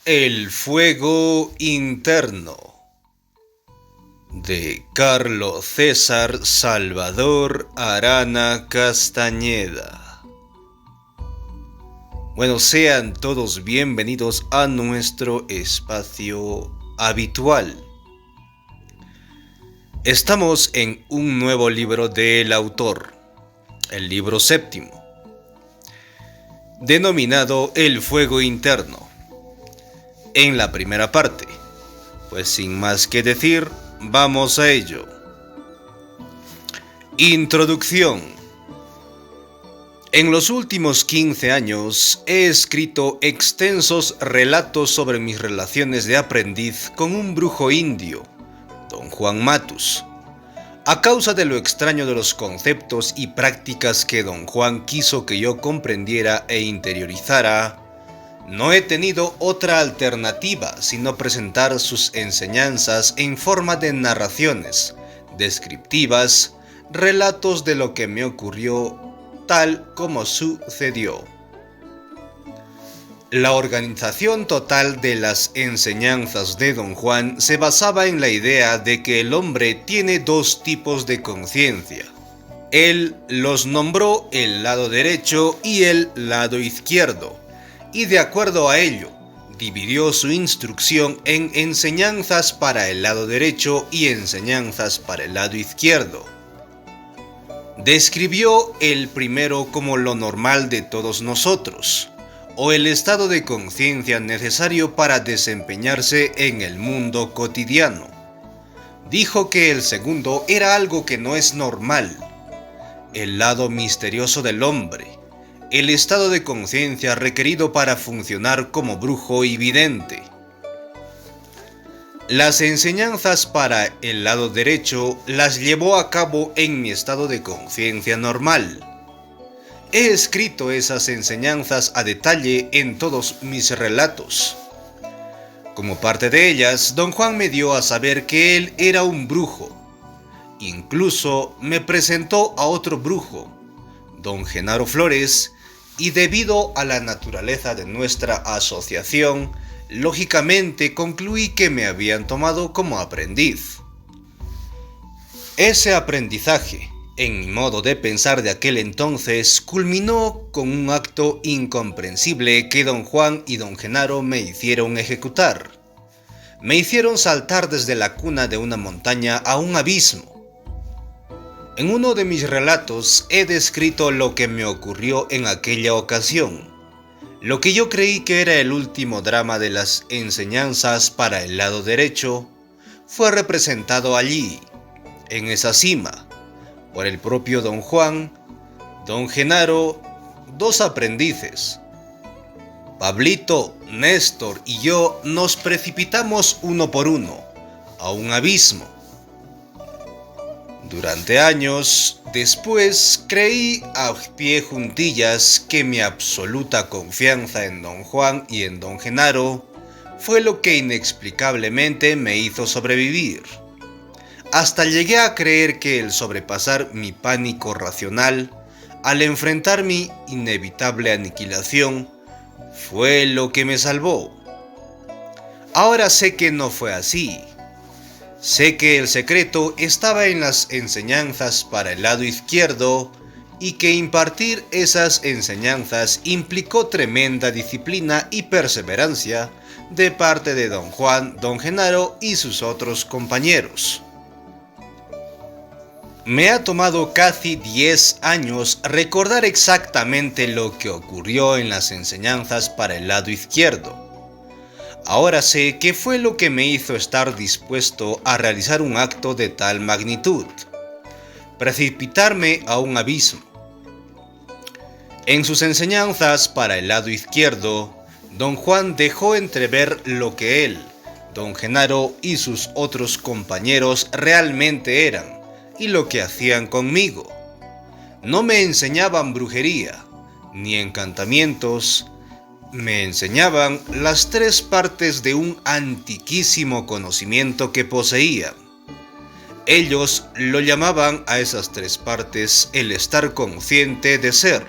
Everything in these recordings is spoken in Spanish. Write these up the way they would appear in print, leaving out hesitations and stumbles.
El fuego interno de Carlos César Salvador Arana Castañeda. Bueno, sean todos bienvenidos a nuestro espacio habitual. Estamos en un nuevo libro del autor, el libro séptimo, denominado El fuego interno. En la primera parte, pues sin más que decir, vamos a ello. Introducción. En los últimos 15 años he escrito extensos relatos sobre mis relaciones de aprendiz con un brujo indio, don Juan Matus. A causa de lo extraño de los conceptos y prácticas que don Juan quiso que yo comprendiera e interiorizara, no he tenido otra alternativa sino presentar sus enseñanzas en forma de narraciones, descriptivas, relatos de lo que me ocurrió tal como sucedió. La organización total de las enseñanzas de don Juan se basaba en la idea de que el hombre tiene dos tipos de conciencia. Él los nombró el lado derecho y el lado izquierdo, y de acuerdo a ello, dividió su instrucción en enseñanzas para el lado derecho y enseñanzas para el lado izquierdo. Describió el primero como lo normal de todos nosotros, o el estado de conciencia necesario para desempeñarse en el mundo cotidiano. Dijo que el segundo era algo que no es normal, el lado misterioso del hombre, el estado de conciencia requerido para funcionar como brujo y vidente. Las enseñanzas para el lado derecho las llevó a cabo en mi estado de conciencia normal. He escrito esas enseñanzas a detalle en todos mis relatos. Como parte de ellas, don Juan me dio a saber que él era un brujo. Incluso me presentó a otro brujo, don Genaro Flores, y debido a la naturaleza de nuestra asociación, lógicamente concluí que me habían tomado como aprendiz. Ese aprendizaje, en mi modo de pensar de aquel entonces, culminó con un acto incomprensible que don Juan y don Genaro me hicieron ejecutar. Me hicieron saltar desde la cuna de una montaña a un abismo. En uno de mis relatos he descrito lo que me ocurrió en aquella ocasión. Lo que yo creí que era el último drama de las enseñanzas para el lado derecho fue representado allí, en esa cima, por el propio don Juan, don Genaro, dos aprendices. Pablito, Néstor y yo nos precipitamos uno por uno a un abismo. Durante años después creí a pie juntillas que mi absoluta confianza en don Juan y en don Genaro fue lo que inexplicablemente me hizo sobrevivir. Hasta llegué a creer que el sobrepasar mi pánico racional al enfrentar mi inevitable aniquilación fue lo que me salvó. Ahora sé que no fue así. Sé que el secreto estaba en las enseñanzas para el lado izquierdo y que impartir esas enseñanzas implicó tremenda disciplina y perseverancia de parte de don Juan, don Genaro y sus otros compañeros. Me ha tomado casi 10 años recordar exactamente lo que ocurrió en las enseñanzas para el lado izquierdo. Ahora sé qué fue lo que me hizo estar dispuesto a realizar un acto de tal magnitud, precipitarme a un abismo. En sus enseñanzas para el lado izquierdo, don Juan dejó entrever lo que él, don Genaro y sus otros compañeros realmente eran y lo que hacían conmigo. No me enseñaban brujería, ni encantamientos. Me enseñaban las tres partes de un antiquísimo conocimiento que poseían. Ellos lo llamaban a esas tres partes el estar consciente de ser,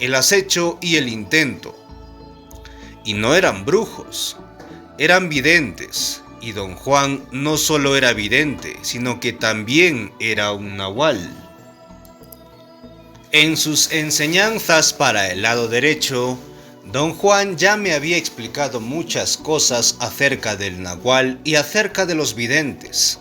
el acecho y el intento. Y no eran brujos, eran videntes, y don Juan no solo era vidente, sino que también era un nahual. En sus enseñanzas para el lado derecho, don Juan ya me había explicado muchas cosas acerca del nahual y acerca de los videntes.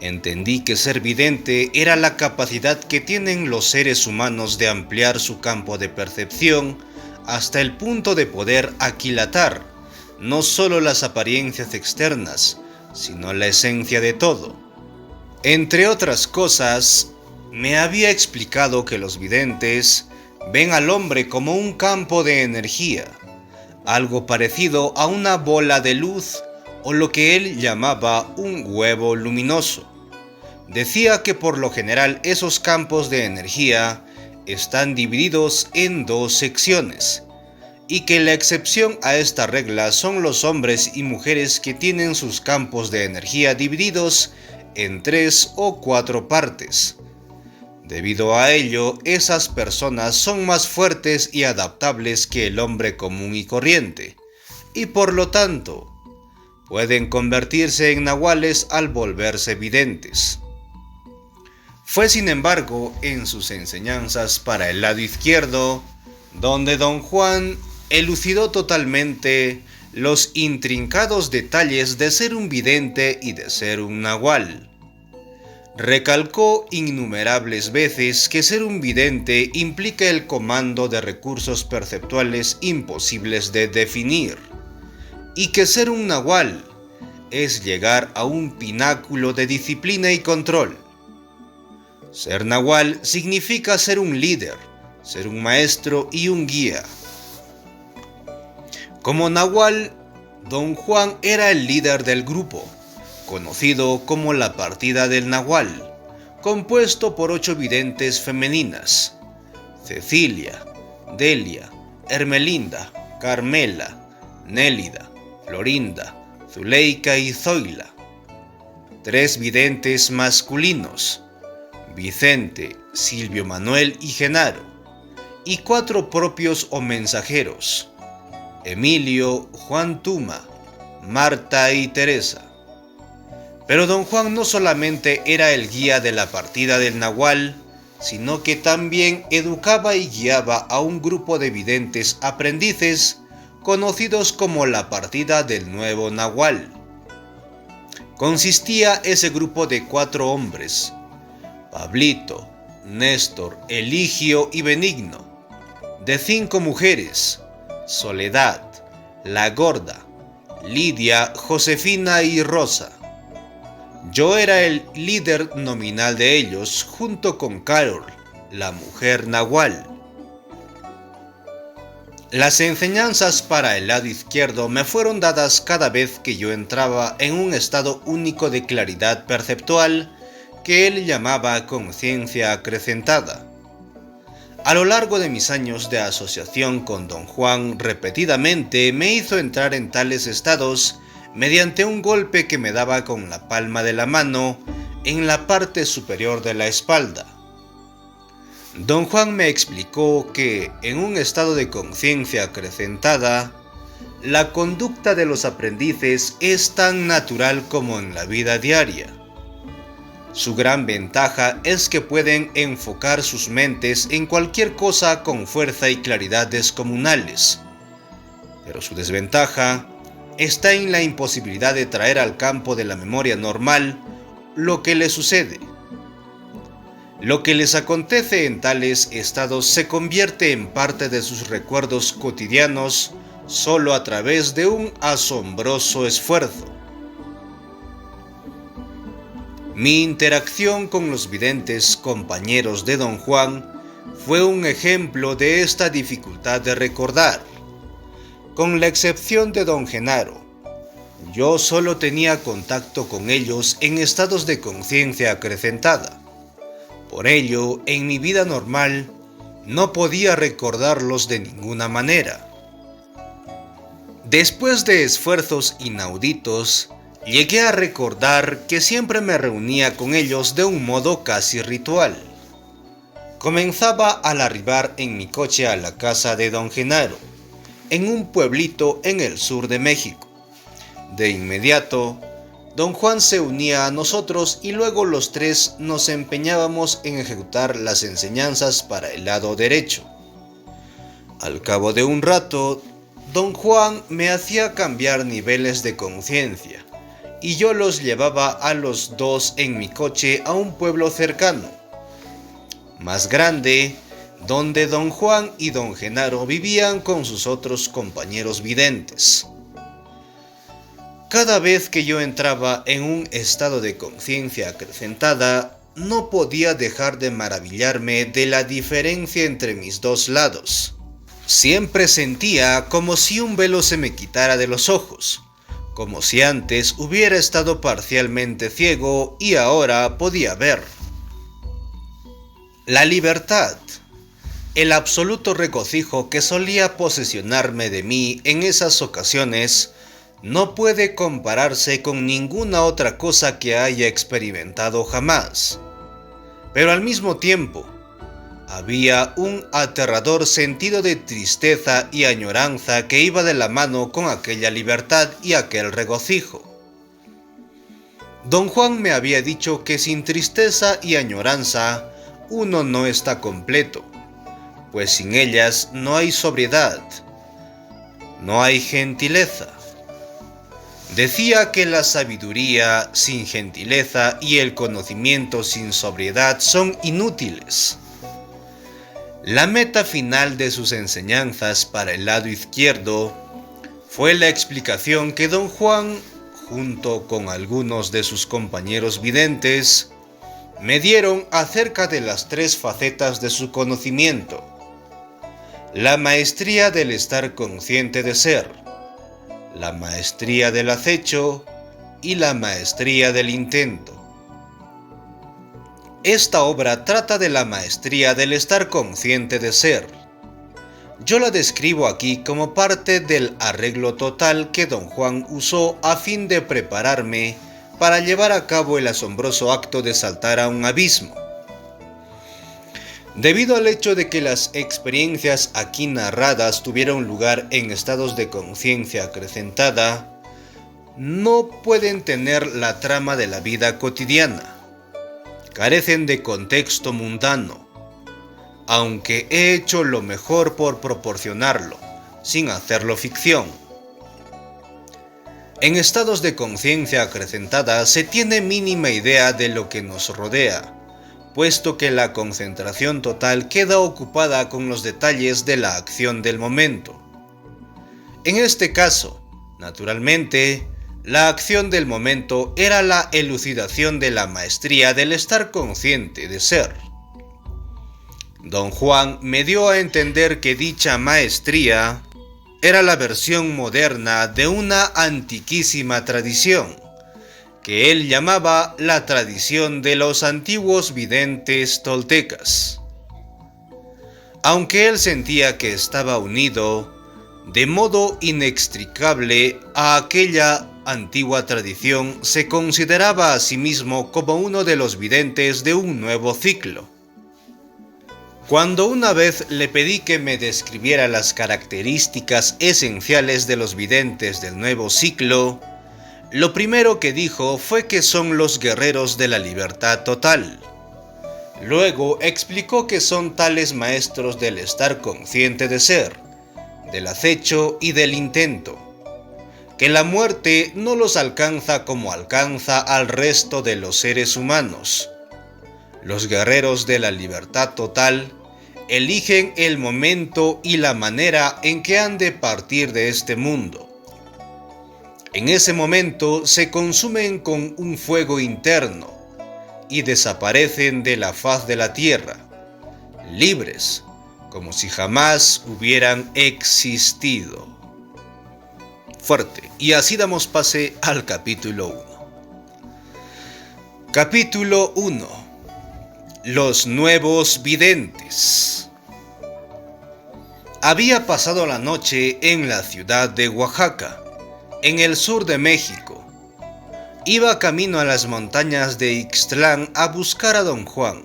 Entendí que ser vidente era la capacidad que tienen los seres humanos de ampliar su campo de percepción hasta el punto de poder aquilatar no solo las apariencias externas, sino la esencia de todo. Entre otras cosas, me había explicado que los videntes ven al hombre como un campo de energía, algo parecido a una bola de luz o lo que él llamaba un huevo luminoso. Decía que por lo general esos campos de energía están divididos en dos secciones, y que la excepción a esta regla son los hombres y mujeres que tienen sus campos de energía divididos en 3 o 4 partes. Debido a ello, esas personas son más fuertes y adaptables que el hombre común y corriente, y por lo tanto, pueden convertirse en nahuales al volverse videntes. Fue sin embargo en sus enseñanzas para el lado izquierdo, donde don Juan elucidó totalmente los intrincados detalles de ser un vidente y de ser un nahual. Recalcó innumerables veces que ser un vidente implica el comando de recursos perceptuales imposibles de definir, y que ser un nahual es llegar a un pináculo de disciplina y control. Ser nahual significa ser un líder, ser un maestro y un guía. Como nahual, don Juan era el líder del grupo, conocido como la partida del nahual, compuesto por 8 videntes femeninas: Cecilia, Delia, Hermelinda, Carmela, Nélida, Florinda, Zuleika y Zoila. 3 videntes masculinos: Vicente, Silvio Manuel y Genaro, y 4 propios o mensajeros: Emilio, Juan Tuma, Marta y Teresa. Pero don Juan no solamente era el guía de la partida del nahual, sino que también educaba y guiaba a un grupo de videntes aprendices conocidos como la partida del nuevo nahual. Consistía ese grupo de 4 hombres: Pablito, Néstor, Eligio y Benigno; de 5 mujeres: Soledad, La Gorda, Lidia, Josefina y Rosa. Yo era el líder nominal de ellos, junto con Carol, la mujer nahual. Las enseñanzas para el lado izquierdo me fueron dadas cada vez que yo entraba en un estado único de claridad perceptual que él llamaba conciencia acrecentada. A lo largo de mis años de asociación con don Juan, repetidamente me hizo entrar en tales estados mediante un golpe que me daba con la palma de la mano en la parte superior de la espalda. Don Juan me explicó que, en un estado de conciencia acrecentada, la conducta de los aprendices es tan natural como en la vida diaria. Su gran ventaja es que pueden enfocar sus mentes en cualquier cosa con fuerza y claridad descomunales, pero su desventaja está en la imposibilidad de traer al campo de la memoria normal lo que les sucede. Lo que les acontece en tales estados se convierte en parte de sus recuerdos cotidianos solo a través de un asombroso esfuerzo. Mi interacción con los videntes compañeros de don Juan fue un ejemplo de esta dificultad de recordar. Con la excepción de don Genaro, yo solo tenía contacto con ellos en estados de conciencia acrecentada. Por ello, en mi vida normal, no podía recordarlos de ninguna manera. Después de esfuerzos inauditos, llegué a recordar que siempre me reunía con ellos de un modo casi ritual. Comenzaba al arribar en mi coche a la casa de don Genaro, en un pueblito en el sur de México. De inmediato, don Juan se unía a nosotros y luego los tres nos empeñábamos en ejecutar las enseñanzas para el lado derecho. Al cabo de un rato, don Juan me hacía cambiar niveles de conciencia y yo los llevaba a los dos en mi coche a un pueblo cercano, más grande, donde don Juan y don Genaro vivían con sus otros compañeros videntes. Cada vez que yo entraba en un estado de conciencia acrecentada, no podía dejar de maravillarme de la diferencia entre mis dos lados. Siempre sentía como si un velo se me quitara de los ojos, como si antes hubiera estado parcialmente ciego y ahora podía ver. La libertad, el absoluto regocijo que solía posesionarme de mí en esas ocasiones, no puede compararse con ninguna otra cosa que haya experimentado jamás. Pero al mismo tiempo, había un aterrador sentido de tristeza y añoranza que iba de la mano con aquella libertad y aquel regocijo. Don Juan me había dicho que sin tristeza y añoranza uno no está completo, pues sin ellas no hay sobriedad, no hay gentileza. Decía que la sabiduría sin gentileza y el conocimiento sin sobriedad son inútiles. La meta final de sus enseñanzas para el lado izquierdo fue la explicación que don Juan, junto con algunos de sus compañeros videntes, me dieron acerca de las tres facetas de su conocimiento: la maestría del estar consciente de ser, la maestría del acecho y la maestría del intento. Esta obra trata de la maestría del estar consciente de ser. Yo la describo aquí como parte del arreglo total que don Juan usó a fin de prepararme para llevar a cabo el asombroso acto de saltar a un abismo. Debido al hecho de que las experiencias aquí narradas tuvieron lugar en estados de conciencia acrecentada, no pueden tener la trama de la vida cotidiana. Carecen de contexto mundano, aunque he hecho lo mejor por proporcionarlo, sin hacerlo ficción. En estados de conciencia acrecentada se tiene mínima idea de lo que nos rodea, puesto que la concentración total queda ocupada con los detalles de la acción del momento. En este caso, naturalmente, la acción del momento era la elucidación de la maestría del estar consciente de ser. Don Juan me dio a entender que dicha maestría era la versión moderna de una antiquísima tradición, que él llamaba la tradición de los antiguos videntes toltecas. Aunque él sentía que estaba unido de modo inextricable a aquella antigua tradición, se consideraba a sí mismo como uno de los videntes de un nuevo ciclo. Cuando una vez le pedí que me describiera las características esenciales de los videntes del nuevo ciclo, lo primero que dijo fue que son los guerreros de la libertad total. Luego explicó que son tales maestros del estar consciente de ser, del acecho y del intento, que la muerte no los alcanza como alcanza al resto de los seres humanos. Los guerreros de la libertad total eligen el momento y la manera en que han de partir de este mundo. En ese momento se consumen con un fuego interno y desaparecen de la faz de la tierra, libres, como si jamás hubieran existido. Fuerte. Y así damos pase al capítulo 1. Capítulo 1. Los nuevos videntes. Había pasado la noche en la ciudad de Oaxaca, en el sur de México. Iba camino a las montañas de Ixtlán a buscar a don Juan.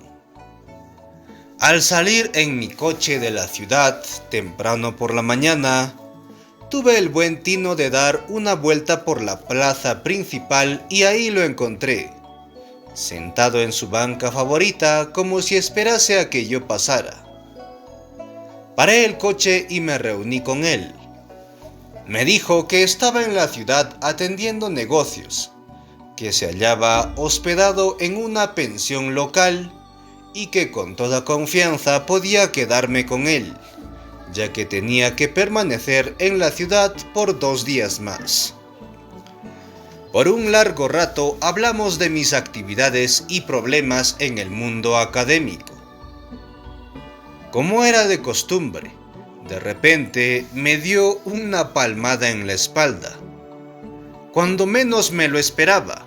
Al salir en mi coche de la ciudad temprano por la mañana, tuve el buen tino de dar una vuelta por la plaza principal y ahí lo encontré, sentado en su banca favorita como si esperase a que yo pasara. Paré el coche y me reuní con él. Me dijo que estaba en la ciudad atendiendo negocios, que se hallaba hospedado en una pensión local y que con toda confianza podía quedarme con él, ya que tenía que permanecer en la ciudad por 2 días más. Por un largo rato hablamos de mis actividades y problemas en el mundo académico. Como era de costumbre, de repente me dio una palmada en la espalda, cuando menos me lo esperaba,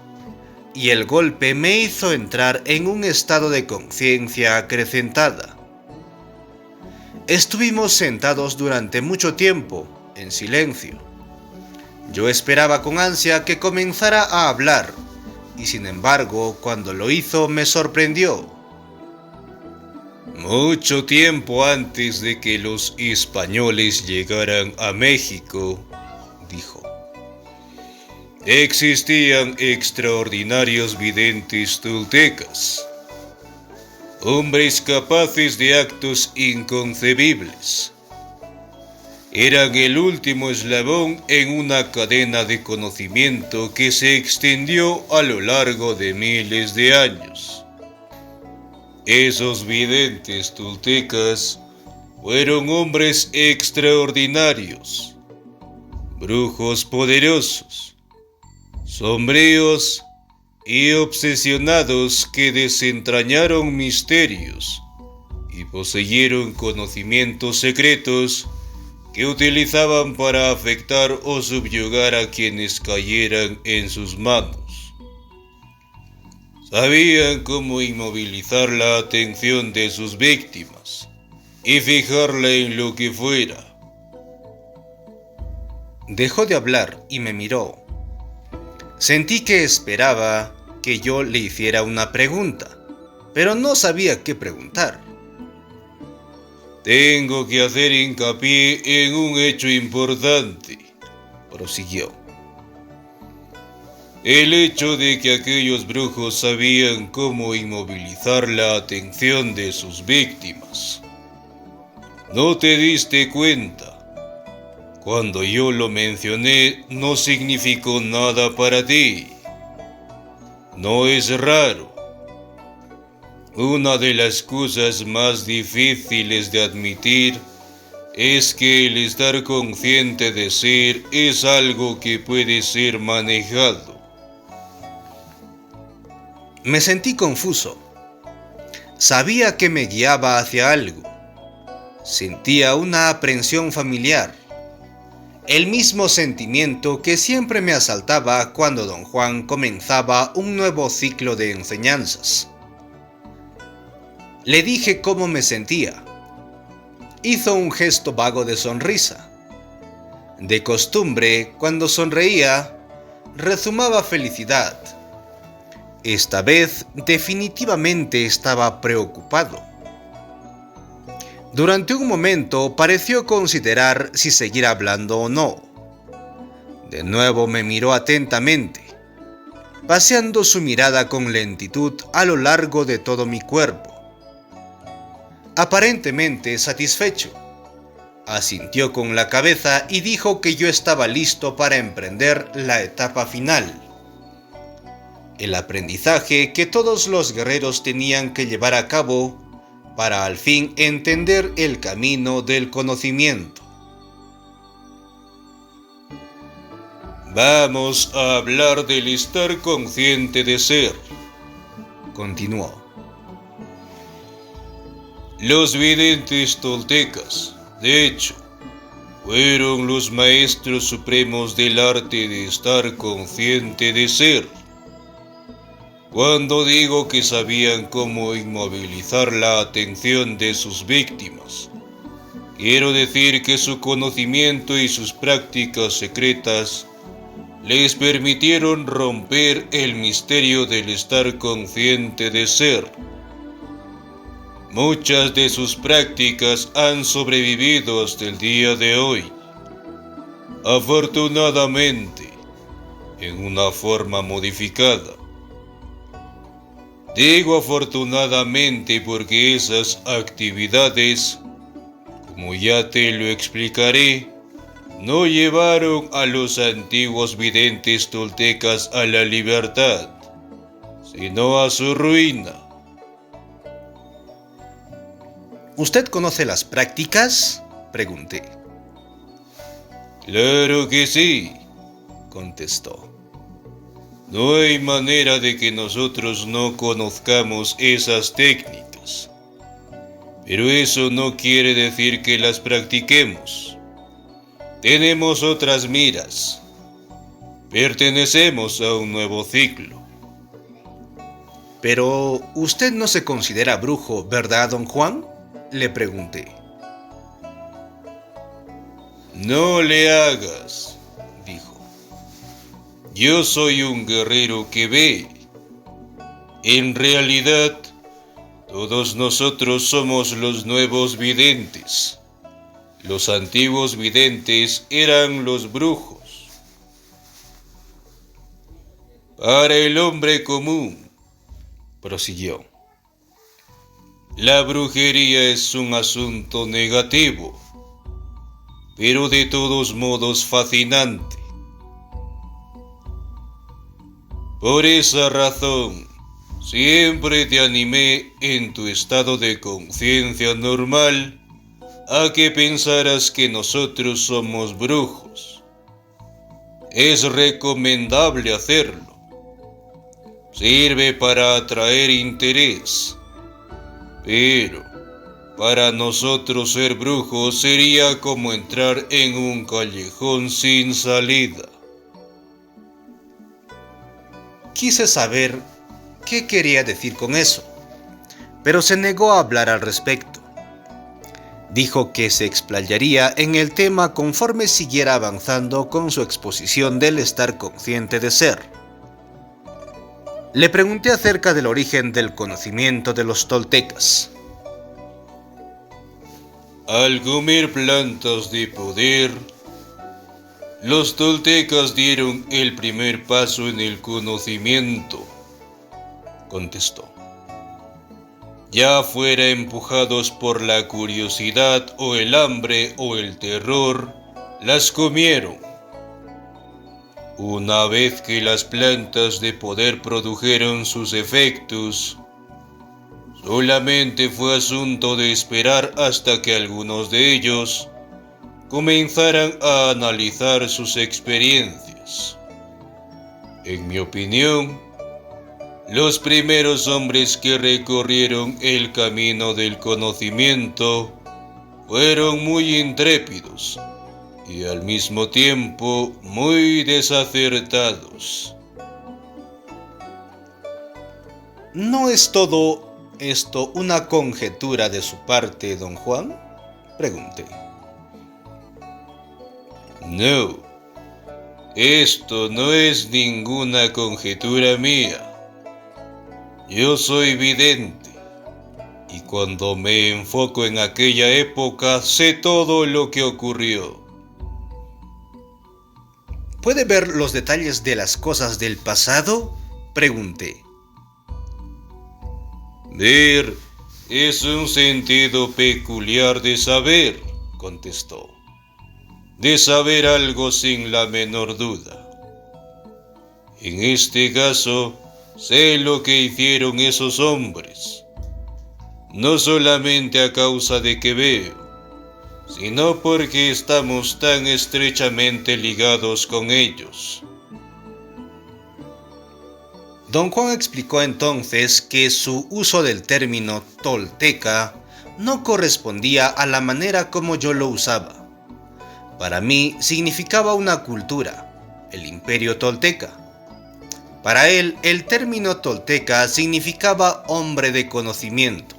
y el golpe me hizo entrar en un estado de conciencia acrecentada. Estuvimos sentados durante mucho tiempo, en silencio. Yo esperaba con ansia que comenzara a hablar, y sin embargo, cuando lo hizo me sorprendió. Mucho tiempo antes de que los españoles llegaran a México, dijo, existían extraordinarios videntes toltecas, hombres capaces de actos inconcebibles. Eran el último eslabón en una cadena de conocimiento que se extendió a lo largo de miles de años. Esos videntes toltecas fueron hombres extraordinarios, brujos poderosos, sombríos y obsesionados que desentrañaron misterios y poseyeron conocimientos secretos que utilizaban para afectar o subyugar a quienes cayeran en sus manos. Sabían cómo inmovilizar la atención de sus víctimas y fijarla en lo que fuera. Dejó de hablar y me miró. Sentí que esperaba que yo le hiciera una pregunta, pero no sabía qué preguntar. Tengo que hacer hincapié en un hecho importante, prosiguió. El hecho de que aquellos brujos sabían cómo inmovilizar la atención de sus víctimas. ¿No te diste cuenta? Cuando yo lo mencioné, no significó nada para ti. No es raro. Una de las cosas más difíciles de admitir es que el estar consciente de ser es algo que puede ser manejado. Me sentí confuso. Sabía que me guiaba hacia algo. Sentía una aprensión familiar. El mismo sentimiento que siempre me asaltaba cuando don Juan comenzaba un nuevo ciclo de enseñanzas. Le dije cómo me sentía. Hizo un gesto vago de sonrisa. De costumbre, cuando sonreía, rezumaba felicidad. Esta vez definitivamente estaba preocupado. Durante un momento pareció considerar si seguir hablando o no. De nuevo me miró atentamente, paseando su mirada con lentitud a lo largo de todo mi cuerpo. Aparentemente satisfecho, asintió con la cabeza y dijo que yo estaba listo para emprender la etapa final. El aprendizaje que todos los guerreros tenían que llevar a cabo para al fin entender el camino del conocimiento. Vamos a hablar del estar consciente de ser, continuó. Los videntes toltecas, de hecho, fueron los maestros supremos del arte de estar consciente de ser. Cuando digo que sabían cómo inmovilizar la atención de sus víctimas, quiero decir que su conocimiento y sus prácticas secretas les permitieron romper el misterio del estar consciente de ser. Muchas de sus prácticas han sobrevivido hasta el día de hoy. Afortunadamente, en una forma modificada. Digo afortunadamente porque esas actividades, como ya te lo explicaré, no llevaron a los antiguos videntes toltecas a la libertad, sino a su ruina. ¿Usted conoce las prácticas?, pregunté. Claro que sí, contestó. No hay manera de que nosotros no conozcamos esas técnicas. Pero eso no quiere decir que las practiquemos. Tenemos otras miras. Pertenecemos a un nuevo ciclo. Pero usted no se considera brujo, ¿verdad, don Juan?, le pregunté. No le hagas, dijo. Yo soy un guerrero que ve. En realidad, todos nosotros somos los nuevos videntes. Los antiguos videntes eran los brujos. Para el hombre común, prosiguió, la brujería es un asunto negativo, pero de todos modos fascinante. Por esa razón, siempre te animé en tu estado de conciencia normal a que pensaras que nosotros somos brujos. Es recomendable hacerlo. Sirve para atraer interés. Pero para nosotros ser brujos sería como entrar en un callejón sin salida. Quise saber qué quería decir con eso, pero se negó a hablar al respecto. Dijo que se explayaría en el tema conforme siguiera avanzando con su exposición del estar consciente de ser. Le pregunté acerca del origen del conocimiento de los toltecas. Al comer plantas de poder, los toltecas dieron el primer paso en el conocimiento, contestó. Ya fuera empujados por la curiosidad o el hambre o el terror, las comieron. Una vez que las plantas de poder produjeron sus efectos, solamente fue asunto de esperar hasta que algunos de ellos comenzaran a analizar sus experiencias. En mi opinión, los primeros hombres que recorrieron el camino del conocimiento fueron muy intrépidos y al mismo tiempo muy desacertados. ¿No es todo esto una conjetura de su parte, don Juan?, pregunté. No, esto no es ninguna conjetura mía. Yo soy vidente, y cuando me enfoco en aquella época sé todo lo que ocurrió. ¿Puede ver los detalles de las cosas del pasado?, pregunté. Ver es un sentido peculiar de saber, contestó. De saber algo sin la menor duda. En este caso, sé lo que hicieron esos hombres, no solamente a causa de que veo, sino porque estamos tan estrechamente ligados con ellos. Don Juan explicó entonces que su uso del término tolteca no correspondía a la manera como yo lo usaba. Para mí significaba una cultura, el imperio tolteca. Para él, el término tolteca significaba hombre de conocimiento.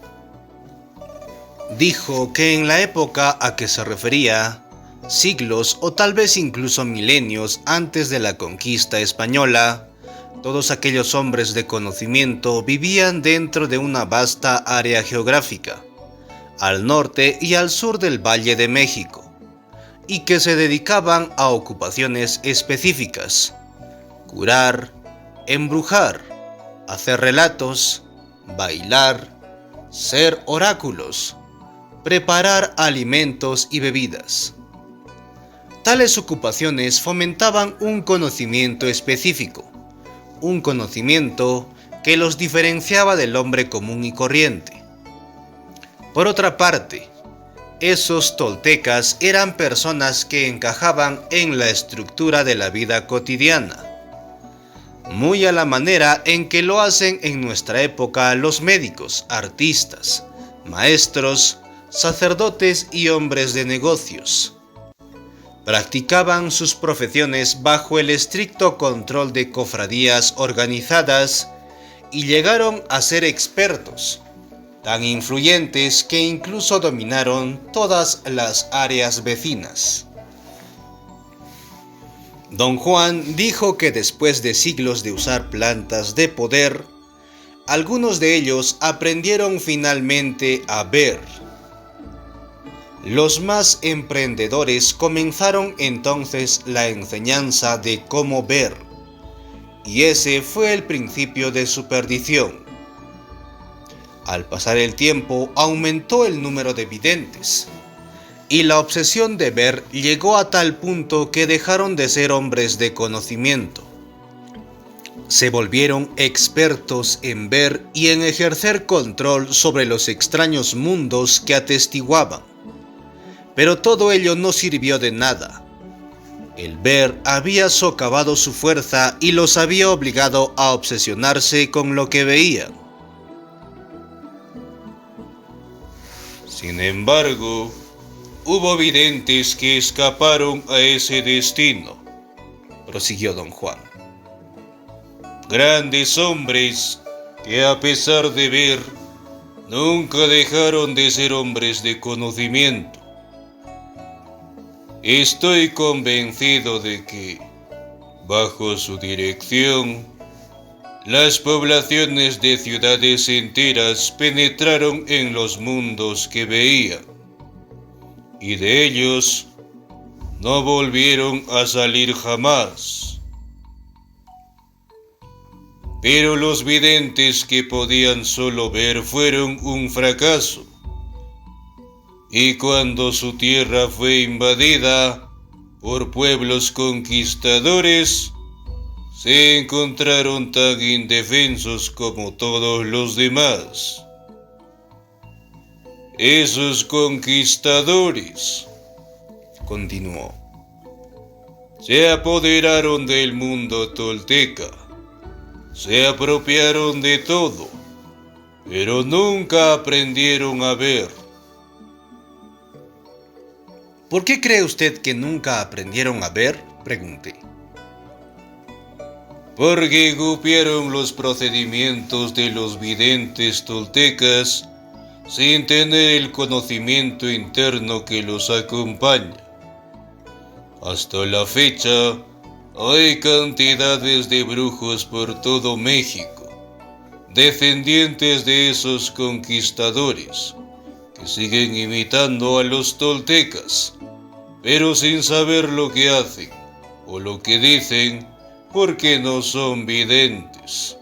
Dijo que en la época a que se refería, siglos o tal vez incluso milenios antes de la conquista española, todos aquellos hombres de conocimiento vivían dentro de una vasta área geográfica, al norte y al sur del Valle de México, y que se dedicaban a ocupaciones específicas: curar, embrujar, hacer relatos, bailar, ser oráculos, preparar alimentos y bebidas. Tales ocupaciones fomentaban un conocimiento específico, un conocimiento que los diferenciaba del hombre común y corriente. Por otra parte, esos toltecas eran personas que encajaban en la estructura de la vida cotidiana, muy a la manera en que lo hacen en nuestra época los médicos, artistas, maestros, sacerdotes y hombres de negocios. Practicaban sus profesiones bajo el estricto control de cofradías organizadas y llegaron a ser expertos, tan influyentes que incluso dominaron todas las áreas vecinas. Don Juan dijo que después de siglos de usar plantas de poder, algunos de ellos aprendieron finalmente a ver. Los más emprendedores comenzaron entonces la enseñanza de cómo ver, y ese fue el principio de su perdición. Al pasar el tiempo, aumentó el número de videntes, y la obsesión de ver llegó a tal punto que dejaron de ser hombres de conocimiento. Se volvieron expertos en ver y en ejercer control sobre los extraños mundos que atestiguaban. Pero todo ello no sirvió de nada. El ver había socavado su fuerza y los había obligado a obsesionarse con lo que veían. Sin embargo, hubo videntes que escaparon a ese destino, prosiguió don Juan. Grandes hombres que, a pesar de ver, nunca dejaron de ser hombres de conocimiento. Estoy convencido de que, bajo su dirección, las poblaciones de ciudades enteras penetraron en los mundos que veían, y de ellos no volvieron a salir jamás. Pero los videntes que podían solo ver fueron un fracaso, y cuando su tierra fue invadida por pueblos conquistadores, se encontraron tan indefensos como todos los demás. Esos conquistadores, continuó, se apoderaron del mundo tolteca, se apropiaron de todo, pero nunca aprendieron a ver. ¿Por qué cree usted que nunca aprendieron a ver?, pregunté. Porque copiaron los procedimientos de los videntes toltecas sin tener el conocimiento interno que los acompaña. Hasta la fecha, hay cantidades de brujos por todo México, descendientes de esos conquistadores, que siguen imitando a los toltecas, pero sin saber lo que hacen o lo que dicen, porque no son videntes.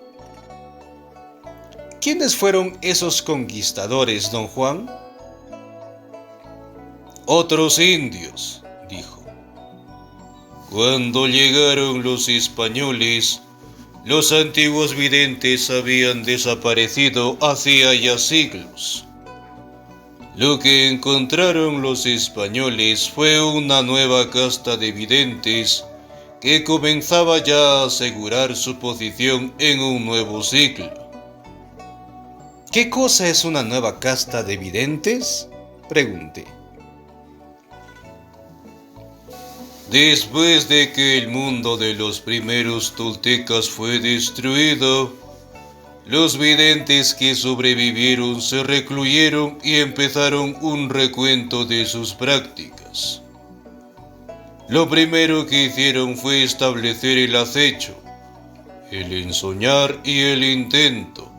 ¿Quiénes fueron esos conquistadores, don Juan? Otros indios, dijo. Cuando llegaron los españoles, los antiguos videntes habían desaparecido hacía ya siglos. Lo que encontraron los españoles fue una nueva casta de videntes que comenzaba ya a asegurar su posición en un nuevo siglo. ¿Qué cosa es una nueva casta de videntes?, pregunté. Después de que el mundo de los primeros toltecas fue destruido, los videntes que sobrevivieron se recluyeron y empezaron un recuento de sus prácticas. Lo primero que hicieron fue establecer el acecho, el ensoñar y el intento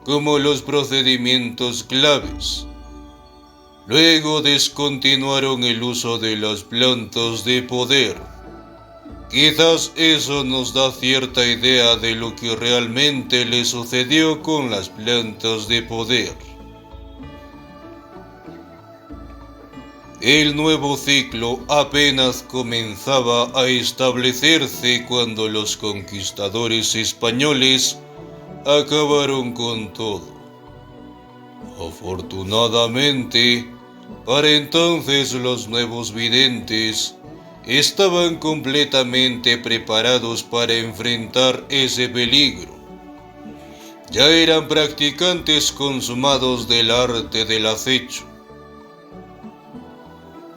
como los procedimientos claves. Luego descontinuaron el uso de las plantas de poder. Quizás eso nos da cierta idea de lo que realmente le sucedió con las plantas de poder. El nuevo ciclo apenas comenzaba a establecerse cuando los conquistadores españoles acabaron con todo. Afortunadamente, para entonces los nuevos videntes estaban completamente preparados para enfrentar ese peligro. Ya eran practicantes consumados del arte del acecho.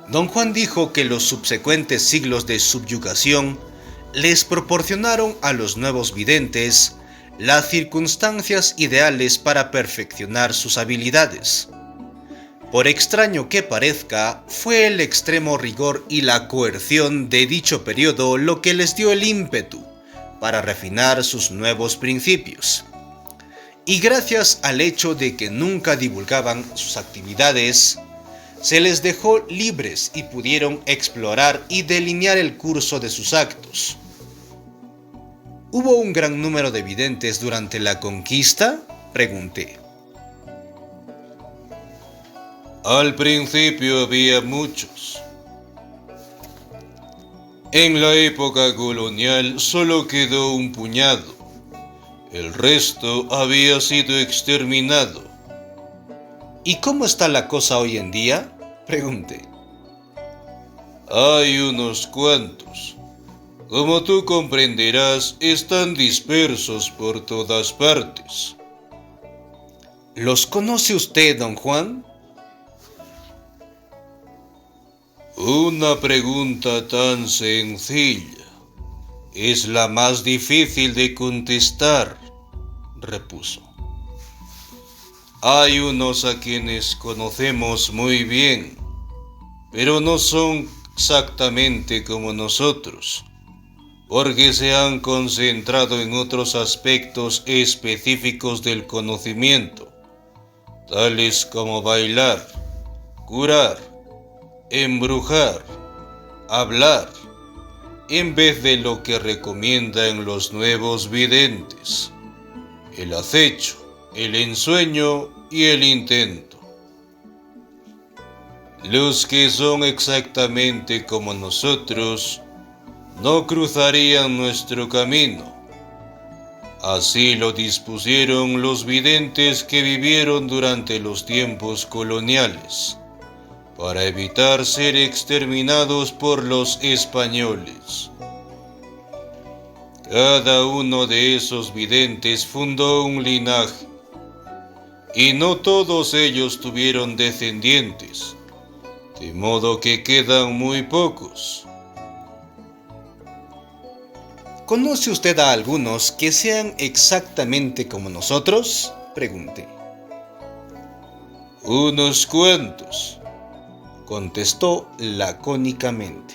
Don Juan dijo que los subsecuentes siglos de subyugación les proporcionaron a los nuevos videntes las circunstancias ideales para perfeccionar sus habilidades. Por extraño que parezca, fue el extremo rigor y la coerción de dicho periodo lo que les dio el ímpetu para refinar sus nuevos principios. Y gracias al hecho de que nunca divulgaban sus actividades, se les dejó libres y pudieron explorar y delinear el curso de sus actos. ¿Hubo un gran número de videntes durante la conquista?, pregunté. Al principio había muchos. En la época colonial solo quedó un puñado. El resto había sido exterminado. ¿Y cómo está la cosa hoy en día?, pregunté. Hay unos cuantos. Como tú comprenderás, están dispersos por todas partes. ¿Los conoce usted, don Juan? Una pregunta tan sencilla es la más difícil de contestar, repuso. Hay unos a quienes conocemos muy bien, pero no son exactamente como nosotros, porque se han concentrado en otros aspectos específicos del conocimiento, tales como bailar, curar, embrujar, hablar, en vez de lo que recomiendan los nuevos videntes: el acecho, el ensueño y el intento. Los que son exactamente como nosotros no cruzarían nuestro camino. Así lo dispusieron los videntes que vivieron durante los tiempos coloniales, para evitar ser exterminados por los españoles. Cada uno de esos videntes fundó un linaje, y no todos ellos tuvieron descendientes, de modo que quedan muy pocos. ¿Conoce usted a algunos que sean exactamente como nosotros?, pregunté. Unos cuantos, contestó lacónicamente.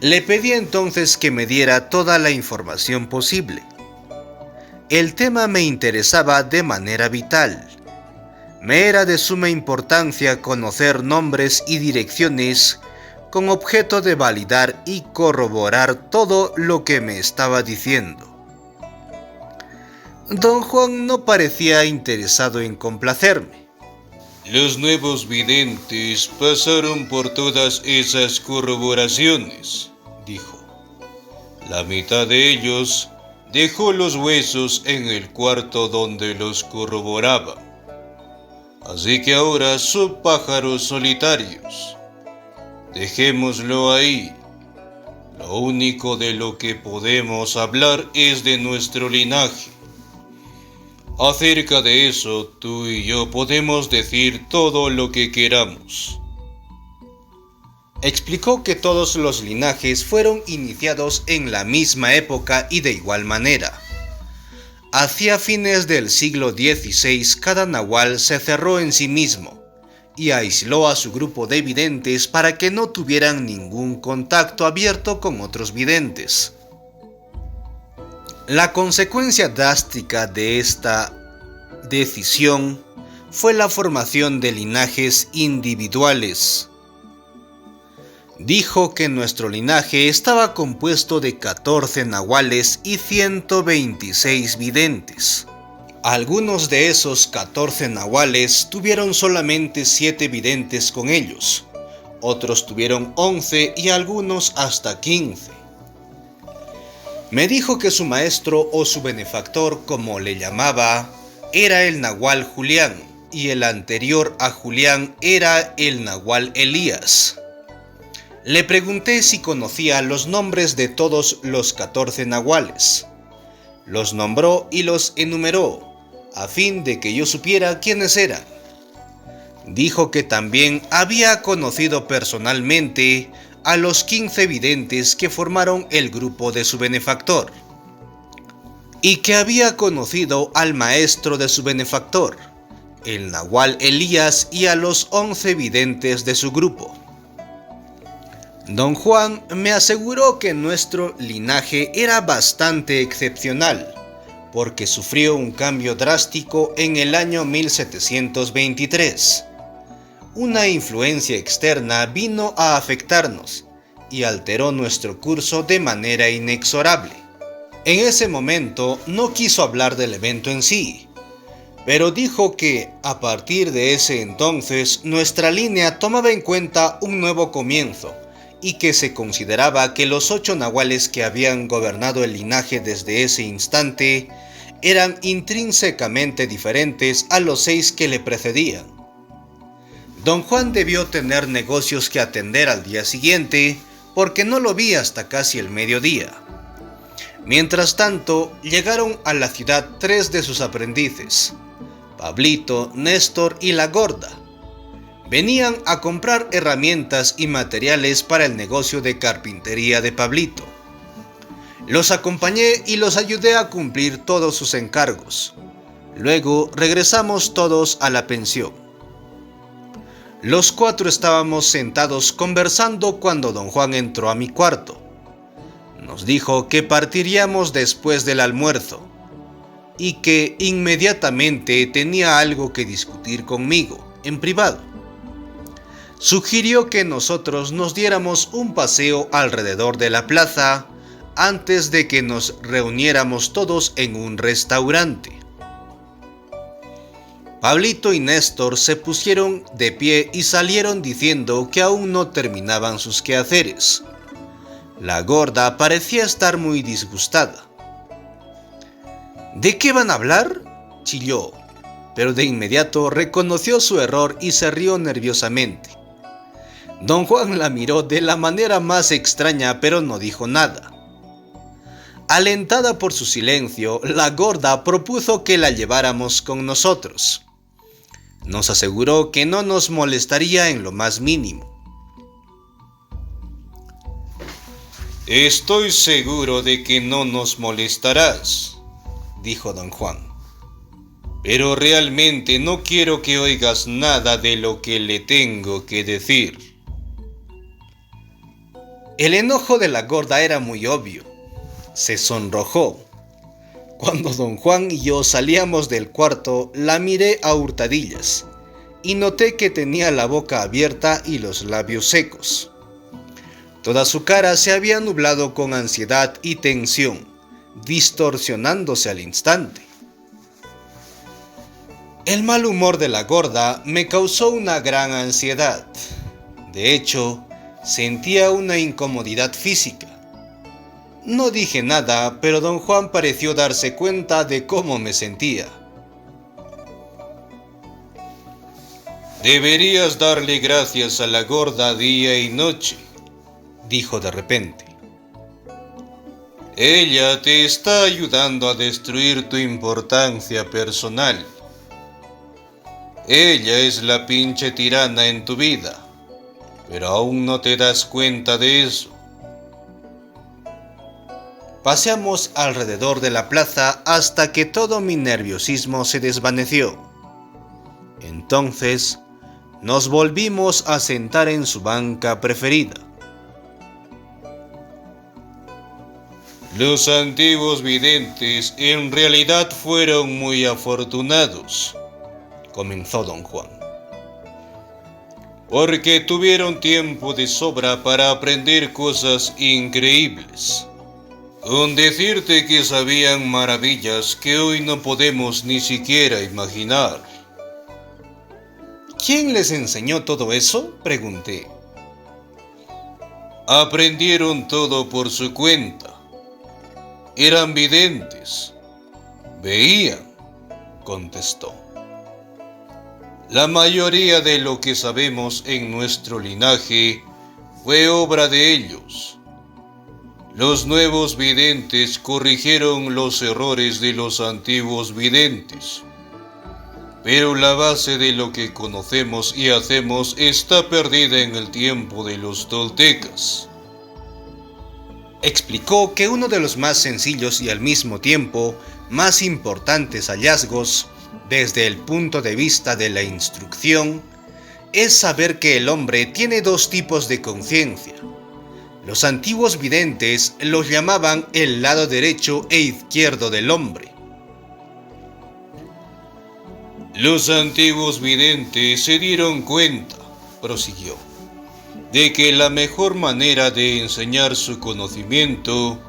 Le pedí entonces que me diera toda la información posible. El tema me interesaba de manera vital. Me era de suma importancia conocer nombres y direcciones con objeto de validar y corroborar todo lo que me estaba diciendo. Don Juan no parecía interesado en complacerme. Los nuevos videntes pasaron por todas esas corroboraciones, dijo. La mitad de ellos dejó los huesos en el cuarto donde los corroboraba. Así que ahora son pájaros solitarios. Dejémoslo ahí. Lo único de lo que podemos hablar es de nuestro linaje. Acerca de eso, tú y yo podemos decir todo lo que queramos. Explicó que todos los linajes fueron iniciados en la misma época y de igual manera. Hacia fines del siglo XVI, cada nahual se cerró en sí mismo y aisló a su grupo de videntes para que no tuvieran ningún contacto abierto con otros videntes. La consecuencia drástica de esta decisión fue la formación de linajes individuales. Dijo que nuestro linaje estaba compuesto de 14 nahuales y 126 videntes. Algunos de esos 14 nahuales tuvieron solamente 7 videntes con ellos, otros tuvieron 11 y algunos hasta 15. Me dijo que su maestro o su benefactor, como le llamaba, era el nahual Julián, y el anterior a Julián era el nahual Elías. Le pregunté si conocía los nombres de todos los 14 nahuales. Los nombró y los enumeró, a fin de que yo supiera quiénes eran. Dijo que también había conocido personalmente a los 15 videntes que formaron el grupo de su benefactor, y que había conocido al maestro de su benefactor, el nahual Elías, y a los 11 videntes de su grupo. Don Juan me aseguró que nuestro linaje era bastante excepcional, porque sufrió un cambio drástico en el año 1723. Una influencia externa vino a afectarnos y alteró nuestro curso de manera inexorable. En ese momento no quiso hablar del evento en sí, pero dijo que a partir de ese entonces nuestra línea tomaba en cuenta un nuevo comienzo y que se consideraba que los 8 nahuales que habían gobernado el linaje desde ese instante eran intrínsecamente diferentes a los 6 que le precedían. Don Juan debió tener negocios que atender al día siguiente, porque no lo vi hasta casi el mediodía. Mientras tanto, llegaron a la ciudad 3 de sus aprendices, Pablito, Néstor y la Gorda. Venían a comprar herramientas y materiales para el negocio de carpintería de Pablito. Los acompañé y los ayudé a cumplir todos sus encargos. Luego regresamos todos a la pensión. Los 4 estábamos sentados conversando cuando don Juan entró a mi cuarto. Nos dijo que partiríamos después del almuerzo y que inmediatamente tenía algo que discutir conmigo, en privado. Sugirió que nosotros nos diéramos un paseo alrededor de la plaza antes de que nos reuniéramos todos en un restaurante. Pablito y Néstor se pusieron de pie y salieron diciendo que aún no terminaban sus quehaceres. La Gorda parecía estar muy disgustada. ¿De qué van a hablar?, chilló, pero de inmediato reconoció su error y se rió nerviosamente. Don Juan la miró de la manera más extraña, pero no dijo nada. Alentada por su silencio, la Gorda propuso que la lleváramos con nosotros. Nos aseguró que no nos molestaría en lo más mínimo. Estoy seguro de que no nos molestarás, dijo don Juan. Pero realmente no quiero que oigas nada de lo que le tengo que decir. El enojo de la Gorda era muy obvio. Se sonrojó. Cuando don Juan y yo salíamos del cuarto, la miré a hurtadillas y noté que tenía la boca abierta y los labios secos. Toda su cara se había nublado con ansiedad y tensión, distorsionándose al instante. El mal humor de la Gorda me causó una gran ansiedad. De hecho, sentía una incomodidad física. No dije nada, pero don Juan pareció darse cuenta de cómo me sentía. Deberías darle gracias a la Gorda día y noche, dijo de repente. Ella te está ayudando a destruir tu importancia personal. Ella es la pinche tirana en tu vida, pero aún no te das cuenta de eso. Paseamos alrededor de la plaza hasta que todo mi nerviosismo se desvaneció. Entonces, nos volvimos a sentar en su banca preferida. Los antiguos videntes en realidad fueron muy afortunados. comenzó don Juan. Porque tuvieron tiempo de sobra para aprender cosas increíbles. Con decirte que sabían maravillas que hoy no podemos ni siquiera imaginar. ¿Quién les enseñó todo eso?, pregunté. Aprendieron todo por su cuenta. Eran videntes. Veían, contestó. La mayoría de lo que sabemos en nuestro linaje fue obra de ellos. Los nuevos videntes corrigieron los errores de los antiguos videntes. Pero la base de lo que conocemos y hacemos está perdida en el tiempo de los toltecas. Explicó que uno de los más sencillos y al mismo tiempo más importantes hallazgos desde el punto de vista de la instrucción es saber que el hombre tiene dos tipos de conciencia. Los antiguos videntes los llamaban el lado derecho e izquierdo del hombre. Los antiguos videntes se dieron cuenta, prosiguió, de que la mejor manera de enseñar su conocimiento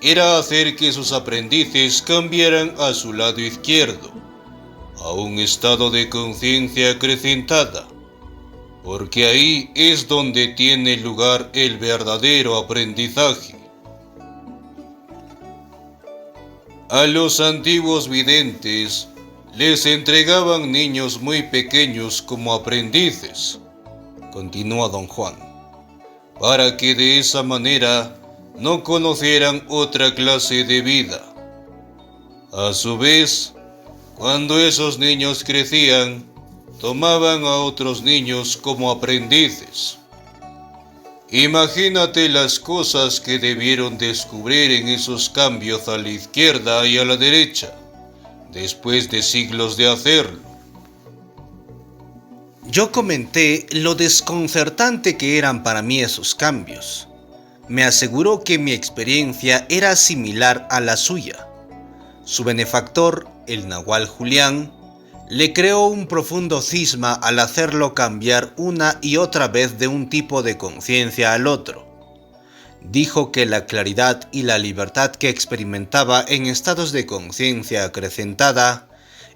era hacer que sus aprendices cambiaran a su lado izquierdo, a un estado de conciencia acrecentada, porque ahí es donde tiene lugar el verdadero aprendizaje. A los antiguos videntes les entregaban niños muy pequeños como aprendices, continuó don Juan, para que de esa manera no conocieran otra clase de vida. A su vez, cuando esos niños crecían, tomaban a otros niños como aprendices. Imagínate las cosas que debieron descubrir en esos cambios a la izquierda y a la derecha, después de siglos de hacerlo. Yo comenté lo desconcertante que eran para mí esos cambios. Me aseguró que mi experiencia era similar a la suya. Su benefactor, el nahual Julián, le creó un profundo cisma al hacerlo cambiar una y otra vez de un tipo de conciencia al otro. Dijo que la claridad y la libertad que experimentaba en estados de conciencia acrecentada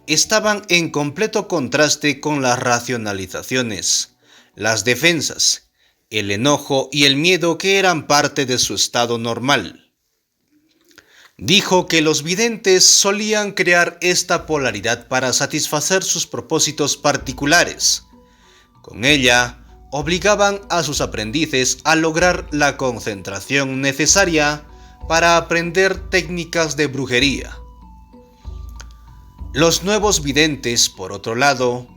estaban en completo contraste con las racionalizaciones, las defensas, el enojo y el miedo que eran parte de su estado normal. Dijo que los videntes solían crear esta polaridad para satisfacer sus propósitos particulares. Con ella, obligaban a sus aprendices a lograr la concentración necesaria para aprender técnicas de brujería. Los nuevos videntes, por otro lado,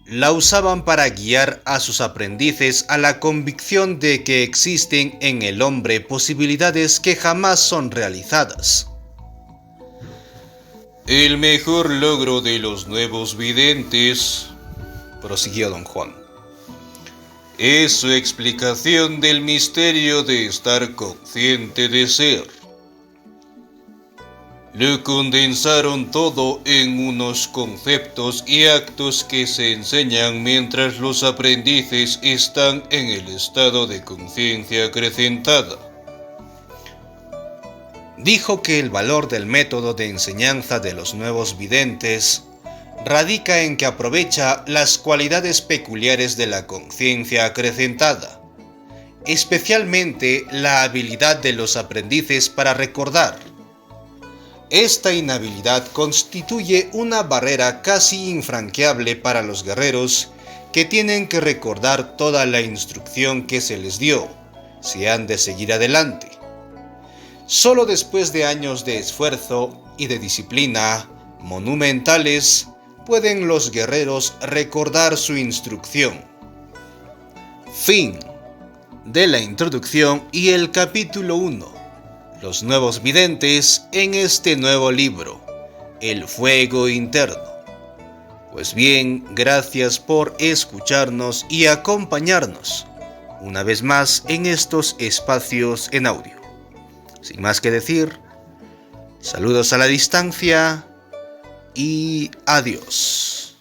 la usaban para guiar a sus aprendices a la convicción de que existen en el hombre posibilidades que jamás son realizadas. El mejor logro de los nuevos videntes, prosiguió don Juan, es su explicación del misterio de estar consciente de ser. Lo condensaron todo en unos conceptos y actos que se enseñan mientras los aprendices están en el estado de conciencia acrecentada. Dijo que el valor del método de enseñanza de los nuevos videntes radica en que aprovecha las cualidades peculiares de la conciencia acrecentada, especialmente la habilidad de los aprendices para recordar. Esta inhabilidad constituye una barrera casi infranqueable para los guerreros que tienen que recordar toda la instrucción que se les dio, si han de seguir adelante. Solo después de años de esfuerzo y de disciplina monumentales pueden los guerreros recordar su instrucción. Fin de la introducción y el capítulo 1. Los nuevos videntes en este nuevo libro, El fuego interno. Pues bien, gracias por escucharnos y acompañarnos una vez más en estos espacios en audio. Sin más que decir, saludos a la distancia y adiós.